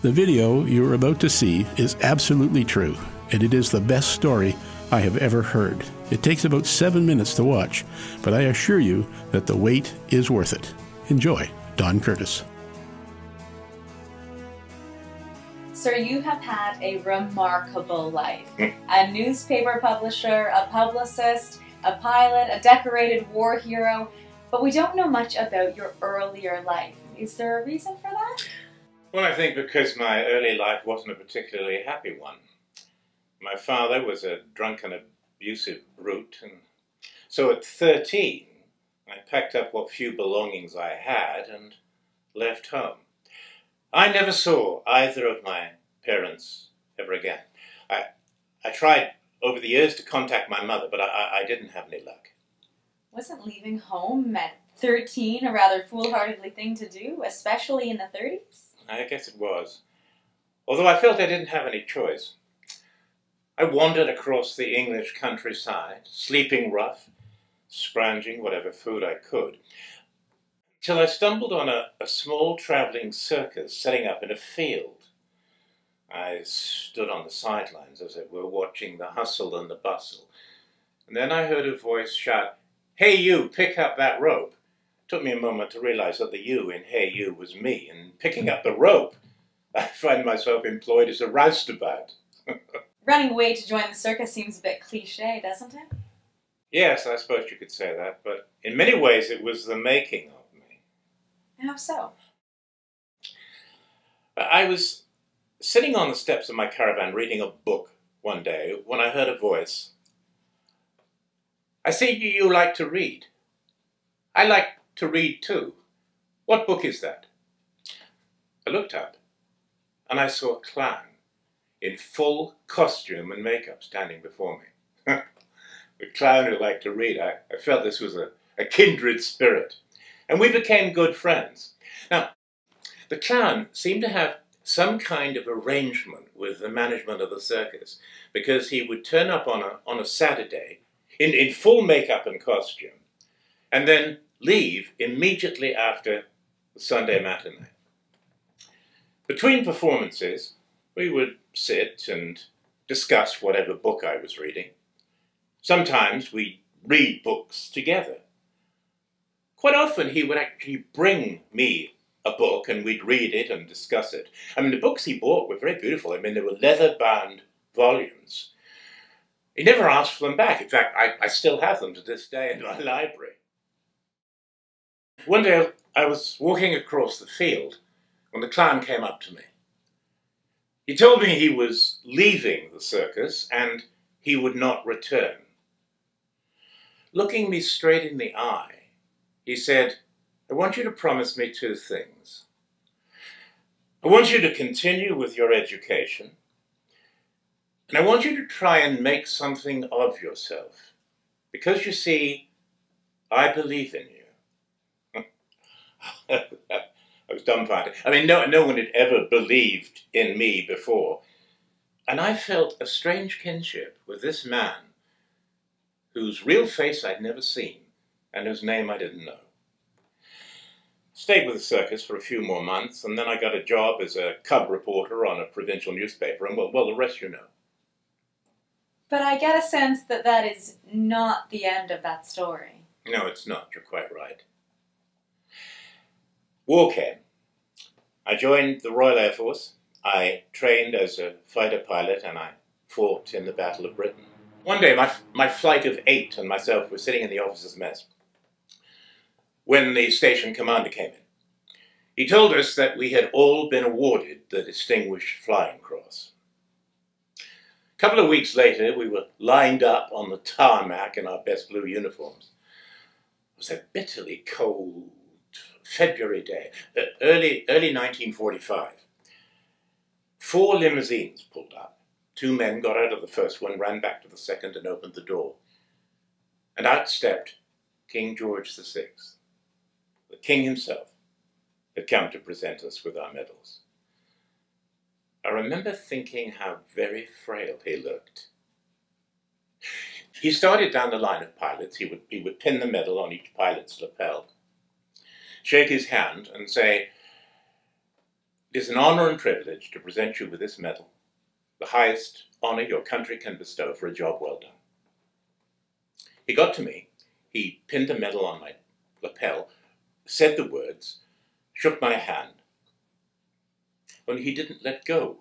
The video you are about to see is absolutely true, and it is the best story I have ever heard. It takes about 7 minutes to watch, but I assure you that the wait is worth it. Enjoy. Don Curtis. Sir, you have had a remarkable life. A newspaper publisher, a publicist, a pilot, a decorated war hero, but we don't know much about your earlier life. Is there a reason for that? Well, I think because my early life wasn't a particularly happy one. My father was a drunken, abusive brute, and so at 13, I packed up what few belongings I had and left home. I never saw either of my parents ever again. I tried over the years to contact my mother, but I didn't have any luck. Wasn't leaving home at 13 a rather foolhardily thing to do, especially in the 30s? I guess it was. Although I felt I didn't have any choice. I wandered across the English countryside, sleeping rough, scrounging whatever food I could, till I stumbled on a small travelling circus setting up in a field. I stood on the sidelines, as it were, watching the hustle and the bustle. And then I heard a voice shout, "Hey you, pick up that rope." It took me a moment to realize that the you in "Hey you" was me, and picking up the rope, I find myself employed as a roustabout. Running away to join the circus seems a bit cliché, doesn't it? Yes, I suppose you could say that, but in many ways it was the making of me. How so? I was sitting on the steps of my caravan reading a book one day when I heard a voice. "I see you like to read. I like to read too. What book is that?" I looked up and I saw a clown in full costume and makeup standing before me. The clown who liked to read. I felt this was a kindred spirit, and we became good friends. Now, the clown seemed to have some kind of arrangement with the management of the circus, because he would turn up on a Saturday in full makeup and costume, and then leave immediately after the Sunday matinee. Between performances, we would sit and discuss whatever book I was reading. Sometimes we'd read books together. Quite often he would actually bring me a book and we'd read it and discuss it. I mean, the books he bought were very beautiful. I mean, they were leather-bound volumes. He never asked for them back. In fact, I still have them to this day in my library. One day I was walking across the field when the clown came up to me. He told me he was leaving the circus and he would not return. Looking me straight in the eye, he said, "I want you to promise me two things. I want you to continue with your education, and I want you to try and make something of yourself, because you see, I believe in you." I was dumbfounded. I mean, no one had ever believed in me before, and I felt a strange kinship with this man whose real face I'd never seen and whose name I didn't know. Stayed with the circus for a few more months, and then I got a job as a cub reporter on a provincial newspaper, and well, the rest you know. But I get a sense that that is not the end of that story. No, it's not. You're quite right. War came. I joined the Royal Air Force. I trained as a fighter pilot, and I fought in the Battle of Britain. One day, my flight of 8 and myself were sitting in the officers' mess when the station commander came in. He told us that we had all been awarded the Distinguished Flying Cross. A couple of weeks later, we were lined up on the tarmac in our best blue uniforms. It was a bitterly cold February day, early 1945. 4 limousines pulled up. 2 men got out of the first one, ran back to the second, and opened the door. And out stepped King George VI. The king himself had come to present us with our medals. I remember thinking how very frail he looked. He started down the line of pilots. He would pin the medal on each pilot's lapel, shake his hand, and say, It is an honor and privilege to present you with this medal, the highest honor your country can bestow for a job well done. He got to me, he pinned the medal on my lapel, said the words, shook my hand. Only he didn't let go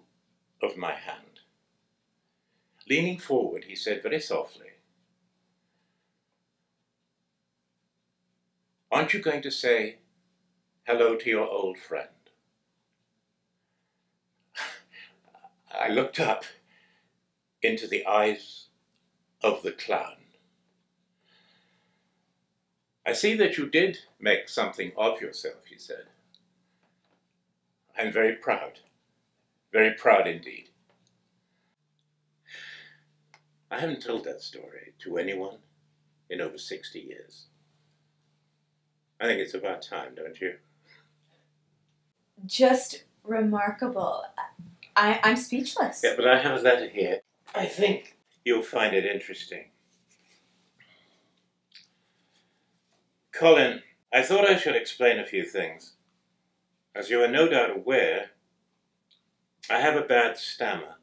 of my hand. Leaning forward, he said very softly, "Aren't you going to say hello to your old friend?" I looked up into the eyes of the clown. "I see that you did make something of yourself," he said. "I'm very proud indeed." I haven't told that story to anyone in over 60 years. I think it's about time, don't you? Just remarkable. I'm speechless. Yeah, but I have a letter here. I think you'll find it interesting. Colin, I thought I should explain a few things. As you are no doubt aware, I have a bad stammer,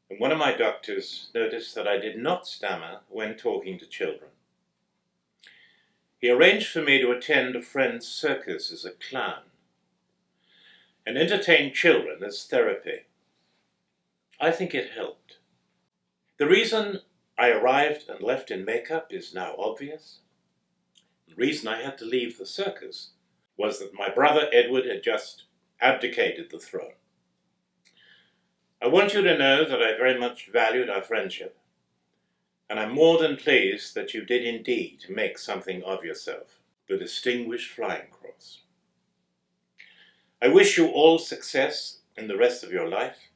and one of my doctors noticed that I did not stammer when talking to children. He arranged for me to attend a friend's circus as a clown and entertain children as therapy. I think it helped. The reason I arrived and left in makeup is now obvious. The reason I had to leave the circus was that my brother Edward had just abdicated the throne. I want you to know that I very much valued our friendship, and I'm more than pleased that you did indeed make something of yourself, the Distinguished Flying Cross. I wish you all success in the rest of your life,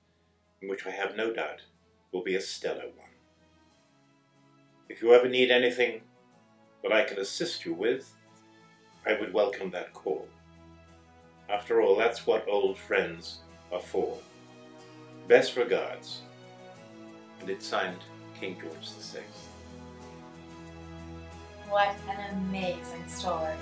in which I have no doubt will be a stellar one. If you ever need anything that I can assist you with, I would welcome that call. After all, that's what old friends are for. Best regards. And it's signed King George VI. What an amazing story.